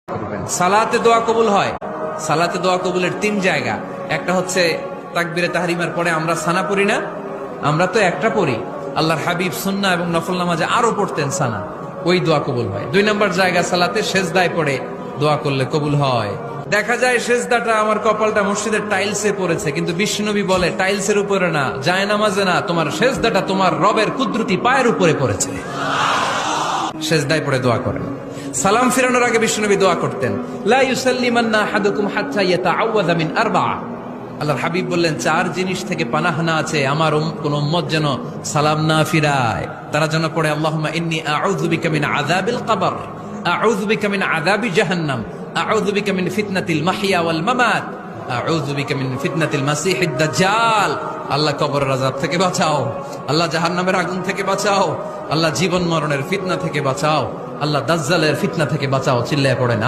করবেন। সালাতে দোয়া কবুল হয়। সালাতে দোয়া কবুলের 3 জায়গা। একটা হচ্ছে তাকবীরে তাহরিমার পরে আমরা সানা পড়ি না, আমরা তো একটা পড়ি। আল্লাহর হাবিব সুন্নাহ এবং নফল নামাজে আরো পড়তেন সানা, ওই দোয়া কবুল হয়। 2 নম্বর জায়গা সালাতে সেজদায় পড়ে দোয়া করলে কবুল হয়। দেখা যায় সেজদাটা আমার কপালটা মসজিদের টাইলসে পড়েছে, কিন্তু বিশ্বনবী বলে টাইলসের উপরে না, জায়নামাজে না, তোমার সেজদাটা তোমার রবের কুদরতি পায়ের উপরে পড়েছে। সেজদায় পড়ে দোয়া করেন। সালাম ফিরানোর আগে বিশ্বনবী দোয়া করতেন, লা ইউসাল্লিমান্না আহাদুকুম হাত্তা ইয়াতাআওয়াযা মিন আরবা'a। আল্লাহর হাবিব বললেন 4 জিনিস থেকে পানাহানা আছে, আমার কোন উম্মত যেন সালাম না ফিরায়। তারা যেন পড়ে আল্লাহুম্মা ইন্নী আউযু বিকা মিন আযাবিল কবর, আউযু বিকা মিন আযাবি জাহান্নাম, আউযু বিকা মিন ফিতনাতিল মাহইয়া ওয়াল মামাত, আউযু বিকা মিন ফিতনাতিল মাসিহিদ দাজ্জাল। আল্লাহ কবরের আযাব থেকে বাঁচাও, আল্লাহ জাহান্নামের আগুন থেকে বাঁচাও, আল্লাহ জীবন মরণের ফিতনা থেকে বাঁচাও, আল্লাহ দাজ্জালের ফিতনা থেকে বাঁচাও। চিল্লায়ে পড়েন।